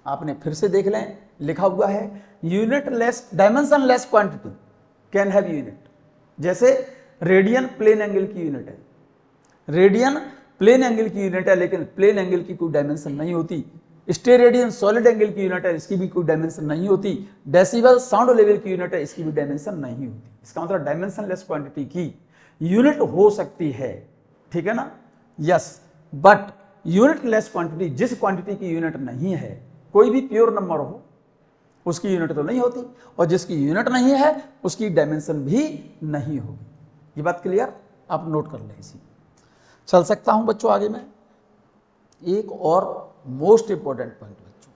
आपने फिर से देख लें, लिखा हुआ है unit less, dimension less quantity can have unit. जैसे रेडियन प्लेन एंगल की यूनिट है, रेडियन प्लेन एंगल की यूनिट है, लेकिन प्लेन एंगल की कोई डायमेंशन नहीं होती। स्टेरेडियन सॉलिड एंगल की यूनिट है, इसकी भी कोई डायमेंशन नहीं होती। डेसिबल साउंड लेवल की यूनिट है, इसकी भी डायमेंशन नहीं होती। इसका मतलब डायमेंशन लेस क्वांटिटी की यूनिट हो सकती है, ठीक है ना, yes, but unit less quantity, जिस क्वांटिटी की यूनिट नहीं है, कोई भी प्योर नंबर हो उसकी यूनिट तो नहीं होती, और जिसकी यूनिट नहीं है उसकी डायमेंशन भी नहीं होगी। ये बात क्लियर, आप नोट कर लें। इसी चल सकता हूं बच्चों आगे में। एक और मोस्ट इंपॉर्टेंट पॉइंट बच्चों,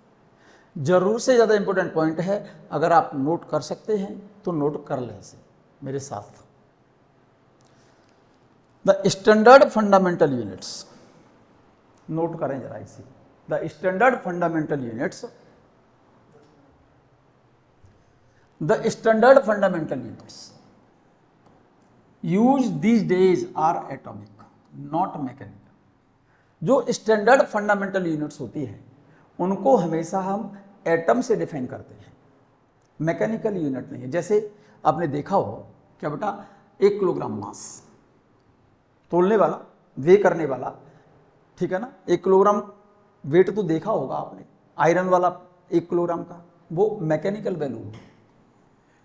जरूर से ज्यादा इंपॉर्टेंट पॉइंट है, अगर आप नोट कर सकते हैं तो नोट कर लें इसे मेरे साथ। The standard fundamental units, note करें जरा इसे। The standard fundamental units, the standard fundamental units used these days are atomic, not mechanical। जो स्टैंडर्ड फंडामेंटल यूनिट्स होती है उनको हमेशा हम एटम से डिफाइन करते हैं, मैकेनिकल यूनिट नहीं है। जैसे आपने देखा हो क्या बेटा, 1 किलोग्राम मास तोलने वाला, वे करने वाला, ठीक है ना, 1 किलोग्राम वेट तो देखा होगा आपने, आयरन वाला 1 किलोग्राम का, वो मैकेनिकल वैल्यू है।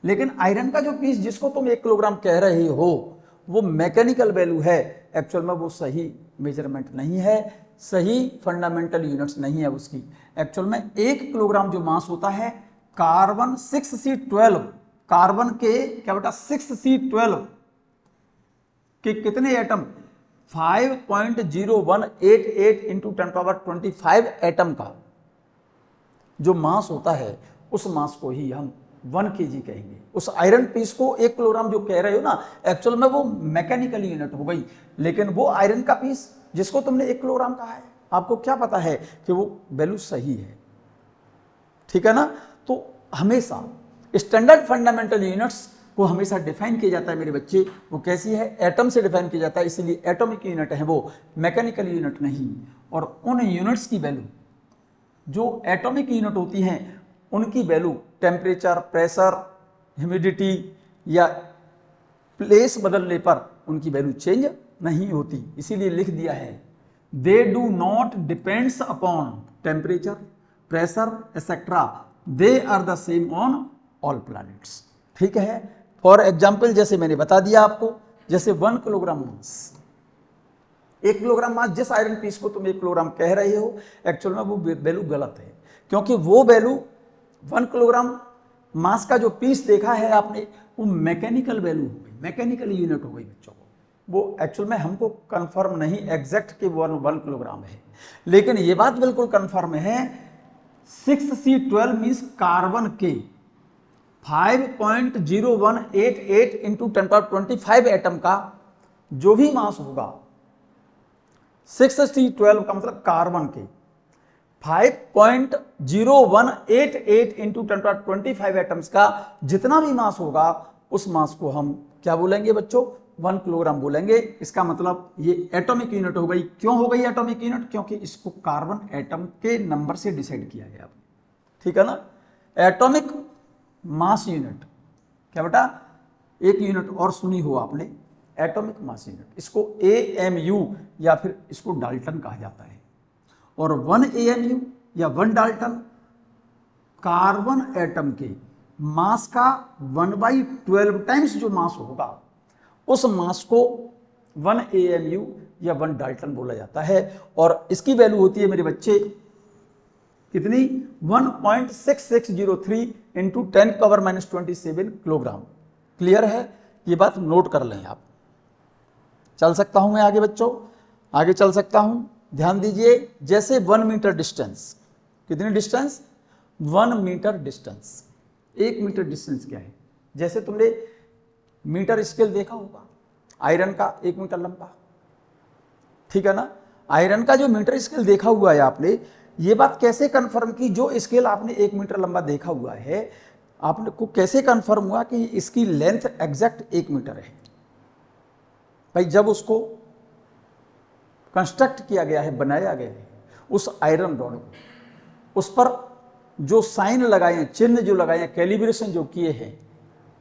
लेकिन आयरन का जो पीस जिसको तुम 1 किलोग्राम कह रहे हो वो मैकेनिकल वैल्यू है, एक्चुअल में वो सही मेजरमेंट नहीं है, सही फंडामेंटल यूनिट्स नहीं है उसकी। एक्चुअल में 1 किलोग्राम जो मास होता है, कार्बन 6C12, कार्बन के क्या बेटा 6C12 के कितने एटम, 5.0188 इंटू 10⁻25 एटम का जो मास होता है, उस मास को ही हम 1 kg कहेंगे। उस आयरन पीस को 1 किलोग्राम जो कह रहे हो ना, एक्चुअल में वो मैकेनिकल यूनिट हो गई। लेकिन वो आयरन का पीस जिसको तुमने 1 किलोग्राम कहा है, आपको क्या पता है कि वो वैल्यू सही है, ठीक है ना। तो हमेशा स्टैंडर्ड फंडामेंटल यूनिट्स को हमेशा डिफाइन किया जाता है मेरे बच्चे, वो कैसी है, एटम से डिफाइन किया जाता है, इसलिए एटॉमिक यूनिट है वो, मैकेनिकल यूनिट नहीं। और उन यूनिट्स की वैल्यू जो एटॉमिक यूनिट होती हैं उनकी वैल्यू टेम्परेचर, प्रेशर, ह्यूमिडिटी या प्लेस बदलने पर उनकी वैल्यू चेंज नहीं होती। इसीलिए लिख दिया है, they do not depends upon temperature, pressure etcetera, they are the same on all planets, ठीक है। फॉर एग्जाम्पल जैसे मैंने बता दिया आपको, जैसे 1 किलोग्राम मास, 1 किलोग्राम मास, जिस आयरन पीस को तुम 1 किलोग्राम कह रहे हो एक्चुअल में वो वैल्यू गलत है, क्योंकि वो वैल्यू 1 किलोग्राम मास का जो पीस देखा है आपने वो मैकेनिकल वैल्यू हो गई, मैकेनिकल यूनिट हो गई बच्चों को, वो एक्चुअल में हमको कंफर्म नहीं एग्जैक्ट कि 1 किलोग्राम है। लेकिन ये बात बिल्कुल कंफर्म है 6C12 मीन्स कार्बन के 5.0188 इंटू 10⁻25 एटम का जो भी मास होगा, 6C12 का मतलब कार्बन के 5.0188 इंटू 10⁻25 एटम्स का जितना भी मास होगा उस मास को हम क्या बोलेंगे बच्चों, 1 किलोग्राम बोलेंगे। इसका मतलब ये एटॉमिक यूनिट हो गई। क्यों हो गई एटॉमिक यूनिट? क्योंकि इसको कार्बन एटम के नंबर से डिसाइड किया गया, ठीक है ना। एटॉमिक मास यूनिट, क्या बेटा, एक यूनिट और सुनी हो आपने, एटॉमिक मास यूनिट, इसको AMU या फिर इसको डाल्टन कहा जाता है। और 1 AMU या 1 डाल्टन कार्बन एटम के मास का 1/12 टाइम्स जो मास होगा उस मास को 1 AMU या 1 डाल्टन बोला जाता है। और इसकी वैल्यू होती है मेरे बच्चे कितनी, 1.6603 इंटू 10⁻⁻27 किलोग्राम। क्लियर है? ये बात नोट कर लें आप। चल सकता हूं मैं आगे बच्चों, आगे चल सकता हूं। ध्यान दीजिए, जैसे 1 मीटर डिस्टेंस, कितनी distance, 1 metre distance. 1 metre distance क्या है, जैसे तुमने मीटर स्केल देखा होगा, आयरन का 1 मीटर लंबा, ठीक है ना। आयरन का जो मीटर स्केल देखा हुआ है आपने, ये बात कैसे कंफर्म की, जो स्केल आपने 1 मीटर लंबा देखा हुआ है आपने को कैसे कंफर्म हुआ कि इसकी लेंथ एग्जैक्ट 1 मीटर है? भाई जब उसको कंस्ट्रक्ट किया गया है, बनाया गया है, उस आयरन रॉड को, उस पर जो साइन लगाए हैं, चिन्ह जो लगाए हैं, कैलिब्रेशन जो किए हैं,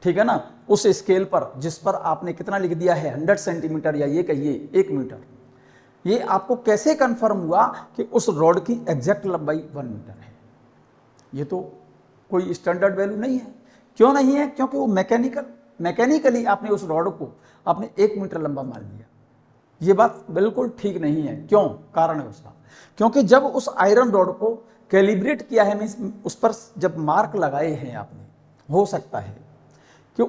ठीक है ना, उस स्केल पर जिस पर आपने कितना लिख दिया है 100 सेंटीमीटर या ये कहिए 1 मीटर, ये आपको कैसे कंफर्म हुआ कि उस रॉड की एग्जैक्ट लंबाई 1 मीटर है? ये तो कोई स्टैंडर्ड वैल्यू नहीं है। क्यों नहीं है? क्योंकि वो मैकेनिकली आपने उस रॉड को आपने 1 मीटर लंबा मान लिया। ये बात बिल्कुल ठीक नहीं है। क्यों? कारण है उसका, क्योंकि जब उस आयरन रॉड को कैलिब्रेट किया है, मीन्स उस पर जब मार्क लगाए हैं आपने, हो सकता है कि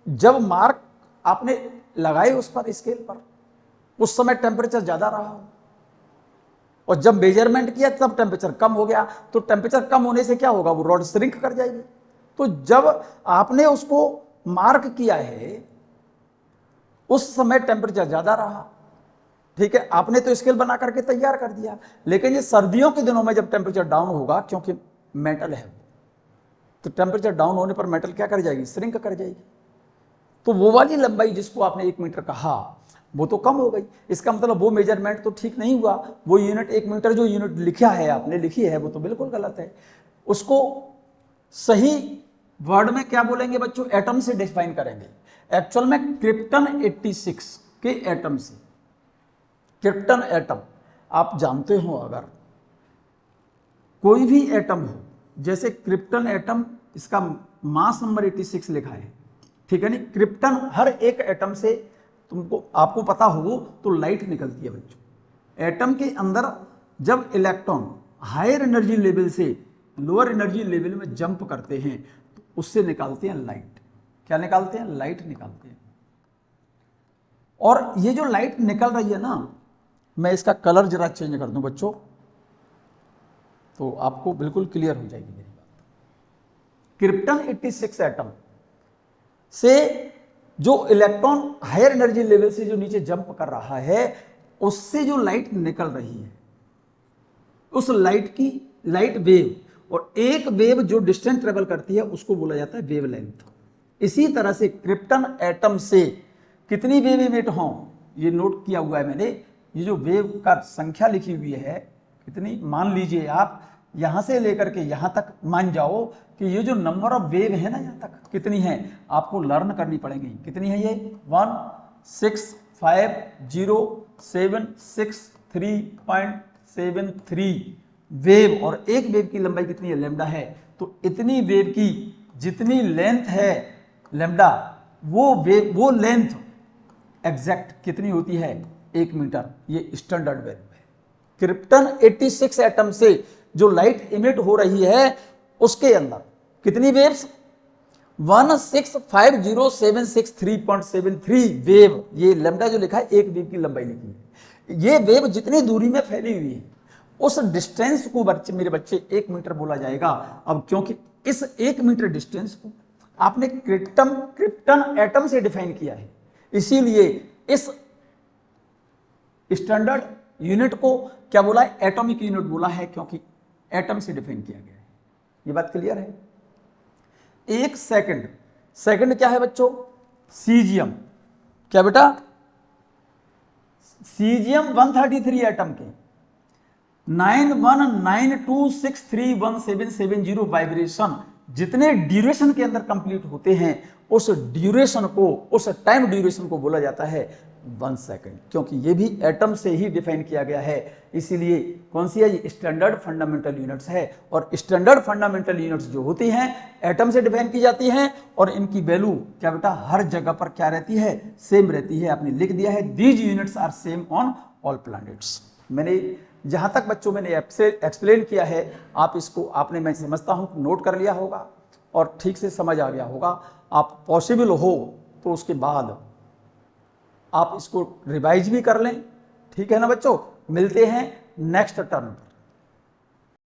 जब मार्क आपने लगाए उस पर स्केल पर, उस समय टेम्परेचर ज्यादा रहा हो, और जब मेजरमेंट किया तब टेम्परेचर कम हो गया, तो टेम्परेचर कम होने से क्या होगा, वो रॉड श्रिंक कर जाएगी। तो जब आपने उसको मार्क किया है उस समय टेम्परेचर ज्यादा रहा, ठीक है, आपने तो स्केल बना करके तैयार कर दिया। लेकिन ये सर्दियों के दिनों में जब टेम्परेचर डाउन होगा, क्योंकि मेटल है, तो टेम्परेचर डाउन होने पर मेटल क्या कर जाएगी, श्रिंक कर जाएगी। तो वो वाली लंबाई जिसको आपने 1 मीटर कहा वो तो कम हो गई। इसका मतलब वो मेजरमेंट तो ठीक नहीं हुआ, वो यूनिट 1 मीटर जो यूनिट लिखा है आपने, लिखी है, वो तो बिल्कुल गलत है। उसको सही वर्ड में क्या बोलेंगे बच्चों, एटम से डिफाइन करेंगे। एक्चुअल में क्रिप्टन 86 के एटम से, क्रिप्टन एटम आप जानते हो, अगर कोई भी एटम हो, जैसे क्रिप्टन एटम, इसका मास नंबर 86 लिखा है, ठीक है नहीं, क्रिप्टन हर एक एटम से तुमको आपको पता हो तो लाइट निकलती है बच्चों। एटम के अंदर जब इलेक्ट्रॉन हायर एनर्जी लेवल से लोअर एनर्जी लेवल में जंप करते हैं तो उससे निकालते हैं लाइट। क्या निकालते हैं? लाइट निकालते हैं। और ये जो लाइट निकल रही है ना, मैं इसका कलर जरा चेंज कर दूं बच्चों, तो आपको बिल्कुल क्लियर हो जाएगी मेरी बात। क्रिप्टन 86 एटम से जो इलेक्ट्रॉन हायर एनर्जी लेवल से जो नीचे जंप कर रहा है, उससे जो लाइट निकल रही है, उस लाइट की लाइट वेव, और एक वेव जो डिस्टेंस ट्रेवल करती है उसको बोला जाता है वेवलेंथ। इसी तरह से क्रिप्टन एटम से कितनी वेव इमिट हो, ये नोट किया हुआ है मैंने। ये जो वेव का संख्या लिखी हुई है कितनी, मान लीजिए आप यहां से लेकर के यहां तक मान जाओ कि ये जो नंबर ऑफ वेव है ना, यहां तक कितनी है आपको लर्न करनी पड़ेगी। कितनी है ये? 1650763.73 वेव, और एक वेव की लंबाई कितनी है? लैम्डा है। तो इतनी वेव की जितनी लेंथ है लैम्डा, वो वेव, वो लेंथ एग्जैक्ट कितनी होती है? 1 मीटर, ये स्टैंडर्ड वैल्यू है। क्रिप्टन 86 एटम से जो लाइट इमिट हो रही है उसके अंदर कितनी वेव्स, 1650763.73 वेव, ये लैम्डा जो लिखा है एक वेव की लंबाई लिखी है। ये वेव जितनी दूरी में फैली हुई है उस डिस्टेंस को मेरे बच्चे 1 मीटर बोला जाएगा। अब क्योंकि इस 1 मीटर डिस्टेंस को आपने क्रिप्टन एटम से डिफाइन किया है, इसीलिए इस स्टैंडर्ड यूनिट को क्या बोला है, एटॉमिक यूनिट बोला है, क्योंकि एटम से डिफाइन किया गया है। ये बात क्लियर है। 1 सेकंड, सेकंड क्या है बच्चों, सीजियम, क्या बेटा, सीजियम 133 एटम के 9192631770 वाइब्रेशन जितने ड्यूरेशन के अंदर कंप्लीट होते हैं उस ड्यूरेशन को, उस टाइम ड्यूरेशन को बोला जाता है 1 सेकंड, क्योंकि ये भी एटम से ही डिफाइन किया गया है। इसीलिए कौन सी है, ये स्टैंडर्ड फंडामेंटल यूनिट्स है। और स्टैंडर्ड फंडामेंटल यूनिट्स जो होती हैं एटम से डिफाइन की जाती हैं और इनकी वैल्यू क्या बेटा हर जगह पर क्या रहती है, सेम रहती है। आपने लिख दिया है these units are same on all planets. मैंने जहां तक बच्चों मैंने एक्सप्लेन किया है आप इसको आपने, मैं समझता हूं नोट कर लिया होगा और ठीक से समझ आ गया होगा। आप पॉसिबल हो तो उसके बाद आप इसको रिवाइज भी कर लें, ठीक है ना बच्चों। मिलते हैं नेक्स्ट टर्म पर।